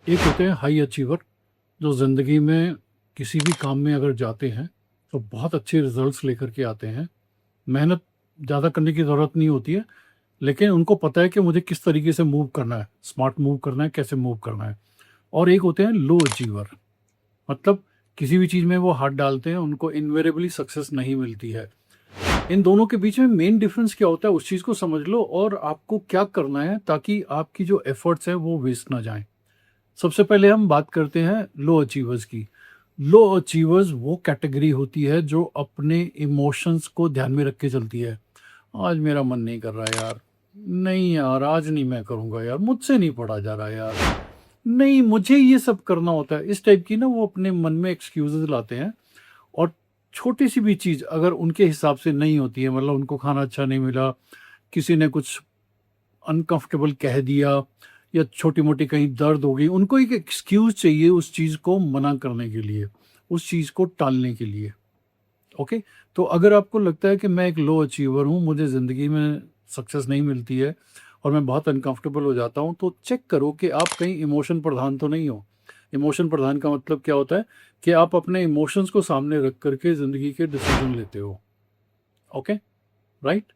एक होते हैं हाई अचीवर, जो ज़िंदगी में किसी भी काम में अगर जाते हैं तो बहुत अच्छे रिजल्ट्स लेकर के आते हैं। मेहनत ज़्यादा करने की ज़रूरत नहीं होती है, लेकिन उनको पता है कि मुझे किस तरीके से मूव करना है, स्मार्ट मूव करना है, कैसे मूव करना है। और एक होते हैं लो अचीवर, मतलब किसी भी चीज़ में वो हाथ डालते हैं, उनको इन्वेरेबली सक्सेस नहीं मिलती है। इन दोनों के बीच में मेन डिफरेंस क्या होता है, उस चीज़ को समझ लो और आपको क्या करना है ताकि आपकी जो एफर्ट्स हैं वो वेस्ट ना जाएं। सबसे पहले हम बात करते हैं लो अचीवर्स की। लो अचीवर्स वो कैटेगरी होती है जो अपने इमोशंस को ध्यान में रख के चलती है। आज मेरा मन नहीं कर रहा यार, नहीं यार आज नहीं मैं करूँगा यार, मुझसे नहीं पढ़ा जा रहा यार, नहीं मुझे ये सब करना होता है। इस टाइप की ना वो अपने मन में एक्सक्यूजेस लाते हैं। और छोटी सी भी चीज़ अगर उनके हिसाब से नहीं होती है, मतलब उनको खाना अच्छा नहीं मिला, किसी ने कुछ अनकंफर्टेबल कह दिया, या छोटी मोटी कहीं दर्द हो गई, उनको एक एक्सक्यूज चाहिए उस चीज़ को मना करने के लिए, उस चीज़ को टालने के लिए। ओके। तो अगर आपको लगता है कि मैं एक लो अचीवर हूँ, मुझे ज़िंदगी में सक्सेस नहीं मिलती है और मैं बहुत अनकंफर्टेबल हो जाता हूँ, तो चेक करो कि आप कहीं इमोशन प्रधान तो नहीं हो। इमोशन प्रधान का मतलब क्या होता है कि आप अपने इमोशंस को सामने रख करके ज़िंदगी के डिसीजन लेते हो। Okay, right.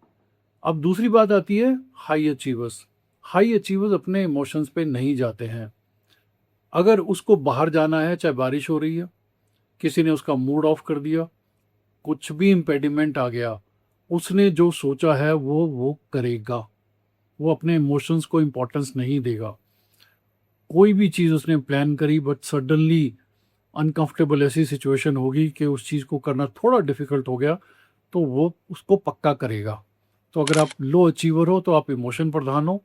अब दूसरी बात आती है हाई अचीवर्स। हाई अचीवर्स अपने इमोशंस पे नहीं जाते हैं। अगर उसको बाहर जाना है, चाहे बारिश हो रही है, किसी ने उसका मूड ऑफ कर दिया, कुछ भी इम्पेडिमेंट आ गया, उसने जो सोचा है वो करेगा। वो अपने इमोशंस को इम्पोर्टेंस नहीं देगा। कोई भी चीज़ उसने प्लान करी बट सडनली अनकंफर्टेबल ऐसी सिचुएशन होगी कि उस चीज़ को करना थोड़ा डिफिकल्ट हो गया, तो वो उसको पक्का करेगा। तो अगर आप लो अचीवर हो तो आप इमोशन प्रधान हो,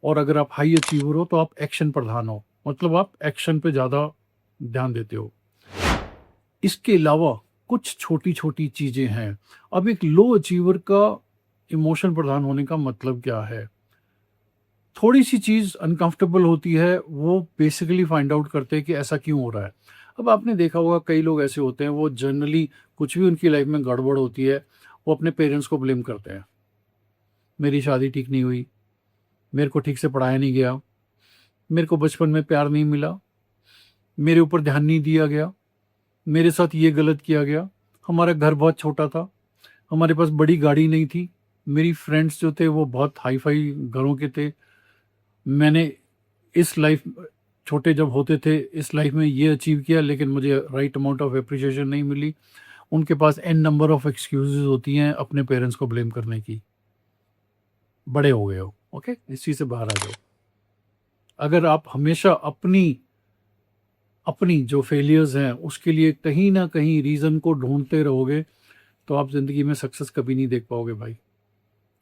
और अगर आप हाई अचीवर हो तो आप एक्शन प्रधान हो, मतलब आप एक्शन पे ज़्यादा ध्यान देते हो। इसके अलावा कुछ छोटी छोटी चीज़ें हैं। अब एक लो अचीवर का इमोशन प्रधान होने का मतलब क्या है? थोड़ी सी चीज़ अनकंफर्टेबल होती है, वो बेसिकली फाइंड आउट करते हैं कि ऐसा क्यों हो रहा है। अब आपने देखा होगा कई लोग ऐसे होते हैं, वो जनरली कुछ भी उनकी लाइफ में गड़बड़ होती है, वो अपने पेरेंट्स को ब्लेम करते हैं। मेरी शादी ठीक नहीं हुई, मेरे को ठीक से पढ़ाया नहीं गया, मेरे को बचपन में प्यार नहीं मिला, मेरे ऊपर ध्यान नहीं दिया गया, मेरे साथ ये गलत किया गया, हमारा घर बहुत छोटा था, हमारे पास बड़ी गाड़ी नहीं थी, मेरी फ्रेंड्स जो थे वो बहुत हाई फाई घरों के थे, मैंने इस लाइफ छोटे जब होते थे इस लाइफ में ये अचीव किया, लेकिन मुझे राइट अमाउंट ऑफ एप्रिसिएशन नहीं मिली। उनके पास एन नंबर ऑफ एक्सक्यूजेज होती हैं अपने पेरेंट्स को ब्लेम करने की। बड़े हो गए हो, ओके, इस चीज़ से बाहर आ जाओ। अगर आप हमेशा अपनी अपनी जो फेलियर्स हैं उसके लिए कहीं ना कहीं रीज़न को ढूंढते रहोगे, तो आप ज़िंदगी में सक्सेस कभी नहीं देख पाओगे भाई।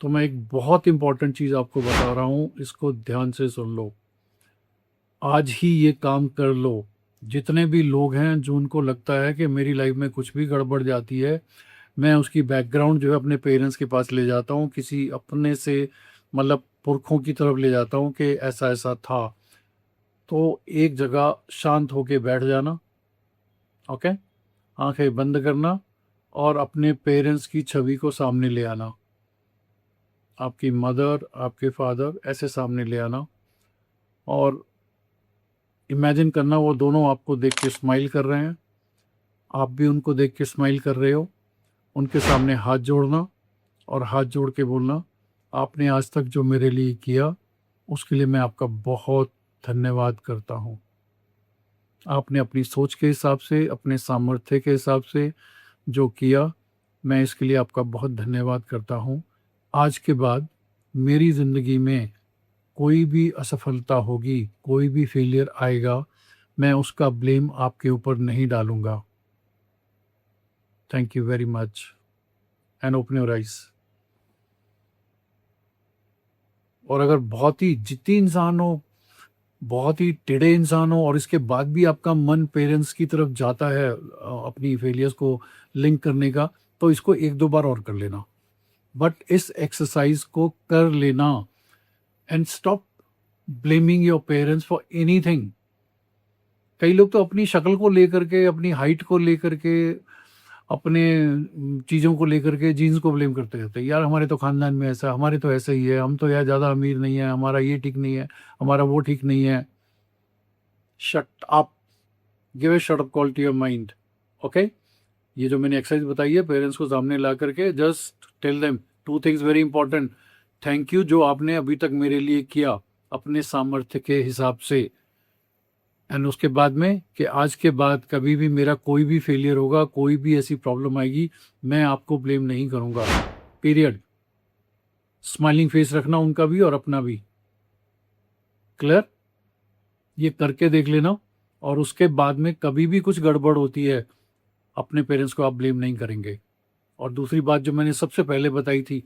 तो मैं एक बहुत इंपॉर्टेंट चीज़ आपको बता रहा हूँ, इसको ध्यान से सुन लो। आज ही ये काम कर लो। जितने भी लोग हैं जो उनको लगता है कि मेरी लाइफ में कुछ भी गड़बड़ जाती है, मैं उसकी बैकग्राउंड जो है अपने पेरेंट्स के पास ले जाता हूँ, किसी अपने से मतलब पुरखों की तरफ ले जाता हूँ कि ऐसा ऐसा था। तो एक जगह शांत होके बैठ जाना, ओके, आंखें बंद करना, और अपने पेरेंट्स की छवि को सामने ले आना। आपकी मदर, आपके फादर ऐसे सामने ले आना, और इमेजिन करना वो दोनों आपको देख के स्माइल कर रहे हैं, आप भी उनको देख के स्माइल कर रहे हो। उनके सामने हाथ जोड़ना, और हाथ जोड़ के बोलना, आपने आज तक जो मेरे लिए किया उसके लिए मैं आपका बहुत धन्यवाद करता हूँ। आपने अपनी सोच के हिसाब से, अपने सामर्थ्य के हिसाब से जो किया, मैं इसके लिए आपका बहुत धन्यवाद करता हूँ। आज के बाद मेरी ज़िंदगी में कोई भी असफलता होगी, कोई भी फेलियर आएगा, मैं उसका ब्लेम आपके ऊपर नहीं डालूँगा। Thank you very much, and open your eyes. और अगर बहुत ही जिद्दी इंसान हो, बहुत ही टेढ़े इंसान हो, और इसके बाद भी आपका मन पेरेंट्स की तरफ जाता है अपनी फेलियर्स को लिंक करने का, तो इसको 1-2 बार और कर लेना। बट इस एक्सरसाइज को कर लेना, and stop blaming your parents for anything. कई लोग तो अपनी शक्ल को लेकर के, अपनी हाइट को लेकर के, अपने चीज़ों को लेकर के जीन्स को ब्लेम करते रहते हैं। यार हमारे तो खानदान में ऐसा, हमारे तो ऐसा ही है, हम तो यार ज़्यादा अमीर नहीं है, हमारा ये ठीक नहीं है, हमारा वो ठीक नहीं है। Shut up, give a shut up call to your mind. Okay, ये जो मैंने एक्सरसाइज बताई है पेरेंट्स को सामने ला करके, just tell them two things very important. Thank you जो आपने अभी तक मेरे लिए किया अपने सामर्थ्य के हिसाब से, एंड उसके बाद में कि आज के बाद कभी भी मेरा कोई भी फेलियर होगा, कोई भी ऐसी प्रॉब्लम आएगी, मैं आपको ब्लेम नहीं करूंगा, पीरियड। स्माइलिंग फेस रखना उनका भी और अपना भी। क्लियर? ये करके देख लेना, और उसके बाद में कभी भी कुछ गड़बड़ होती है अपने पेरेंट्स को आप ब्लेम नहीं करेंगे। और दूसरी बात जो मैंने सबसे पहले बताई थी,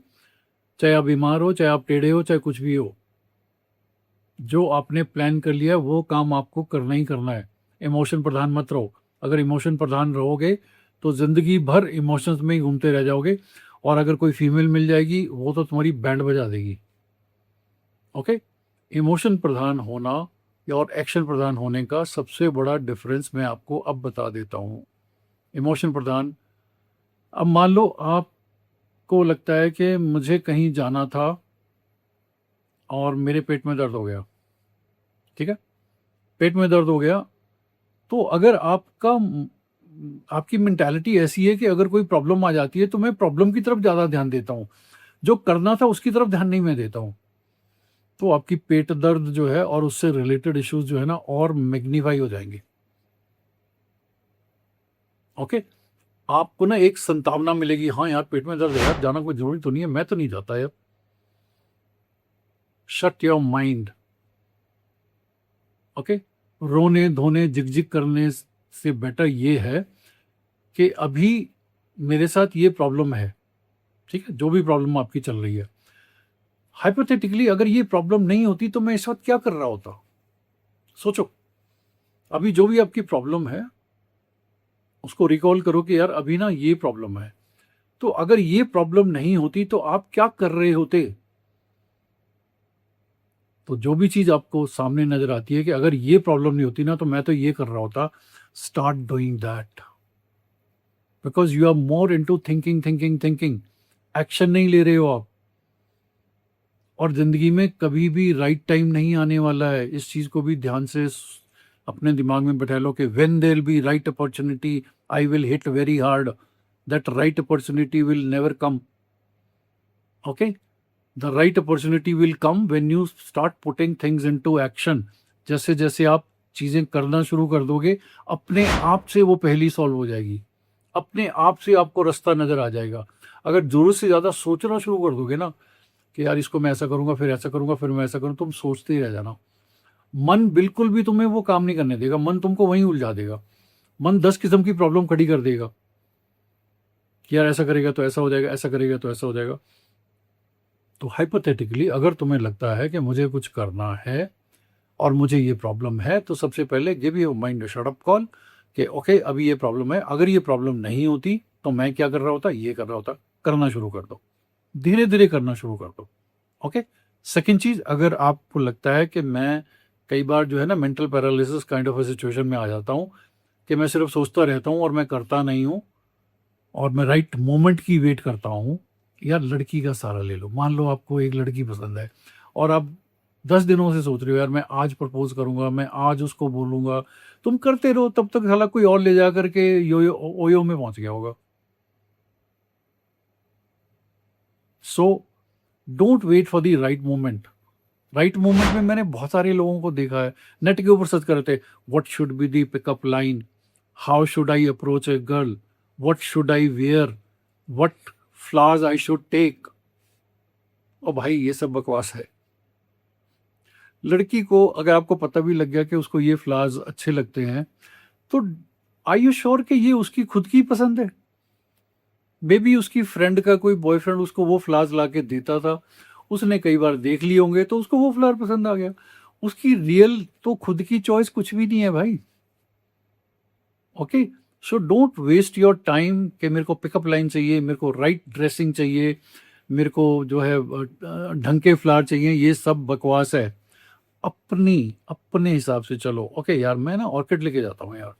चाहे आप बीमार हो, चाहे आप टेढ़े हो, चाहे कुछ भी हो, जो आपने प्लान कर लिया वो काम आपको करना ही करना है। इमोशन प्रधान मत रहो। अगर इमोशन प्रधान रहोगे तो जिंदगी भर इमोशंस में ही घूमते रह जाओगे, और अगर कोई फीमेल मिल जाएगी वो तो तुम्हारी बैंड बजा देगी। ओके, इमोशन प्रधान होना और एक्शन प्रधान होने का सबसे बड़ा डिफरेंस मैं आपको अब बता देता हूँ। इमोशन प्रधान, अब मान लो आपको लगता है कि मुझे कहीं जाना था और मेरे पेट में दर्द हो गया, ठीक है, पेट में दर्द हो गया, तो अगर आपकी मेंटालिटी ऐसी है कि अगर कोई प्रॉब्लम आ जाती है तो मैं प्रॉब्लम की तरफ ज़्यादा ध्यान देता हूँ, जो करना था उसकी तरफ ध्यान नहीं मैं देता हूँ, तो आपकी पेट दर्द जो है और उससे रिलेटेड इश्यूज जो है ना और मैग्नीफाई हो जाएंगे। ओके, आपको ना एक संतावना मिलेगी, हाँ यार पेट में दर्द है यार, जाना कोई जरूरी तो नहीं है, मैं तो नहीं जाता यार। Shut your mind. ओके, रोने धोने झिकझिक करने से बेटर ये है कि अभी मेरे साथ ये प्रॉब्लम है, ठीक है, जो भी प्रॉब्लम आपकी चल रही है, हाइपोथेटिकली अगर ये प्रॉब्लम नहीं होती तो मैं इस वक्त क्या कर रहा होता। सोचो, अभी जो भी आपकी प्रॉब्लम है उसको रिकॉल करो कि यार अभी ना ये प्रॉब्लम है, तो अगर ये प्रॉब्लम नहीं होती तो आप क्या कर रहे होते। तो जो भी चीज आपको सामने नजर आती है कि अगर ये प्रॉब्लम नहीं होती ना तो मैं तो ये कर रहा होता, start doing that, because you are more into thinking thinking thinking, action नहीं ले रहे हो आप। और जिंदगी में कभी भी राइट टाइम नहीं आने वाला है, इस चीज को भी ध्यान से अपने दिमाग में बैठा लो कि when there will be right opportunity I will hit very hard, that right opportunity will never come. Okay, the right opportunity will come when you start putting things into action. जैसे जैसे आप चीजें करना शुरू कर दोगे, अपने आप से वो पहली सॉल्व हो जाएगी, अपने आप से आपको रास्ता नजर आ जाएगा। अगर जरूरत से ज्यादा सोचना शुरू कर दोगे ना कि यार इसको मैं ऐसा करूंगा, फिर ऐसा करूंगा, फिर मैं ऐसा करूँ, तुम सोचते ही रह जाना। मन बिल्कुल भी तुम्हें वो काम नहीं करने देगा, मन तुमको वहीं उलझा देगा। मन 10 किस्म की प्रॉब्लम खड़ी कर देगा कि यार ऐसा करेगा तो ऐसा हो जाएगा, ऐसा करेगा तो ऐसा हो जाएगा। तो हाइपोथेटिकली अगर तुम्हें लगता है कि मुझे कुछ करना है और मुझे ये प्रॉब्लम है, तो सबसे पहले give your mind shut up call कि ओके अभी ये प्रॉब्लम है, अगर ये प्रॉब्लम नहीं होती तो मैं क्या कर रहा होता, ये कर रहा होता। करना शुरू कर दो, धीरे धीरे करना शुरू कर दो। ओके, सेकेंड चीज, अगर आपको लगता है कि मैं कई बार जो है ना mental paralysis kind of situation में आ जाता हूँ कि मैं सिर्फ सोचता रहता हूँ और मैं करता नहीं हूँ, और मैं राइट मोमेंट की वेट करता हूँ। यार लड़की का सहारा ले लो, मान लो आपको एक लड़की पसंद है और आप 10 दिनों से सोच रहे हो यार मैं आज प्रपोज करूंगा, मैं आज उसको बोलूंगा, तुम करते रहो, तब तक साला कोई और ले जा करके यो ओयो में पहुंच गया होगा। So don't wait for the right moment. Right moment में मैंने बहुत सारे लोगों को देखा है, नेट के ऊपर सर्च करते, what should be the pickup line, how should I approach a girl, what should I wear, what flowers I should take. ओ भाई ये सब बकवास है। लड़की को अगर आपको पता भी लग गया कि उसको ये फ्लावर्स अच्छे लगते हैं, तो आर यू श्योर कि ये उसकी खुद की पसंद है? मे बी उसकी फ्रेंड का कोई बॉयफ्रेंड उसको वो फ्लावर्स ला के देता था, उसने कई बार देख लिए होंगे तो उसको वो फ्लावर पसंद आ गया। उसकी रियल तो खुद की चॉइस कुछ भी नहीं है भाई। Okay, so don't waste your time कि मेरे को पिकअप लाइन चाहिए, मेरे को राइट ड्रेसिंग चाहिए, मेरे को जो है ढंग के फ्लावर चाहिए, ये सब बकवास है। अपने हिसाब से चलो। ओके यार मैं ना ऑर्किड लेके जाता हूँ यार,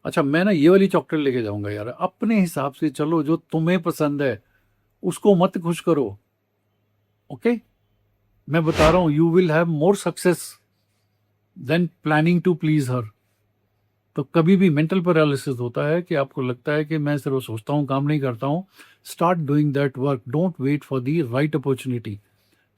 अच्छा मैं ना ये वाली चॉकलेट लेके जाऊंगा यार, अपने हिसाब से चलो, जो तुम्हें पसंद है उसको मत खुश करो। ओके, मैं बता रहा हूं you will have more success than planning to please her. तो कभी भी मेंटल पैरालिसिस होता है कि आपको लगता है कि मैं सिर्फ सोचता हूँ, काम नहीं करता हूँ। Start doing that work, don't wait for the right opportunity.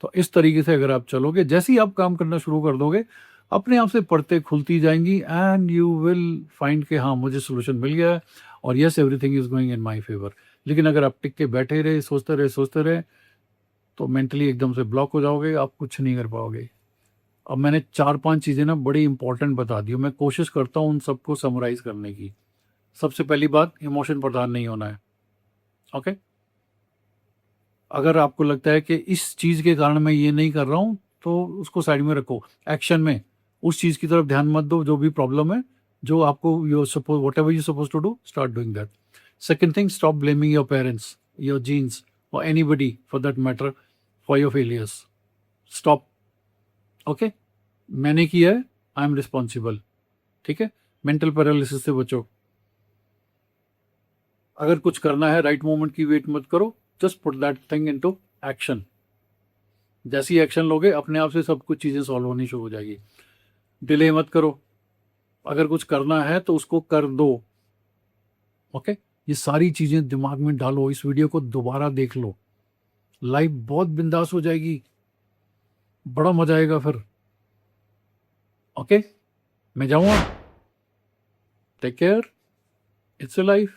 तो इस तरीके से अगर आप चलोगे, जैसे ही आप काम करना शुरू कर दोगे, अपने आप से परतें खुलती जाएंगी एंड यू विल फाइंड कि हाँ, मुझे सोल्यूशन मिल गया है और yes, everything is going in my favour. लेकिन अगर आप टिक के बैठे रहे, सोचते रहे, तो मेंटली एकदम से ब्लॉक हो जाओगे, आप कुछ नहीं कर पाओगे। अब मैंने 4-5 चीज़ें ना बड़ी इंपॉर्टेंट बता दी, मैं कोशिश करता हूँ उन सबको समराइज करने की। सबसे पहली बात, इमोशन प्रधान नहीं होना है। ओके, अगर आपको लगता है कि इस चीज़ के कारण मैं ये नहीं कर रहा हूँ, तो उसको साइड में रखो। एक्शन में उस चीज़ की तरफ ध्यान मत दो जो भी प्रॉब्लम है, जो आपको you suppose whatever you suppose to do, start doing that. Second thing, stop blaming your parents, your genes, और anybody for that matter for your failures. Stop. Okay, मैंने किया है, आई एम रिस्पॉन्सिबल। ठीक है, mental paralysis से बचो। अगर कुछ करना है, राइट मोमेंट की वेट मत करो, just put that thing into action. जैसे ही एक्शन लोगे, अपने आप से सब कुछ चीज़ें सॉल्व होनी शुरू हो जाएगी। डिले मत करो, अगर कुछ करना है तो उसको कर दो। ओके, ये सारी चीज़ें दिमाग में डालो, इस वीडियो को दोबारा देख लो, लाइफ बहुत बिंदास हो जाएगी, बड़ा मजा आएगा फिर। ओके, मैं जाऊँगा। Take care, it's a life.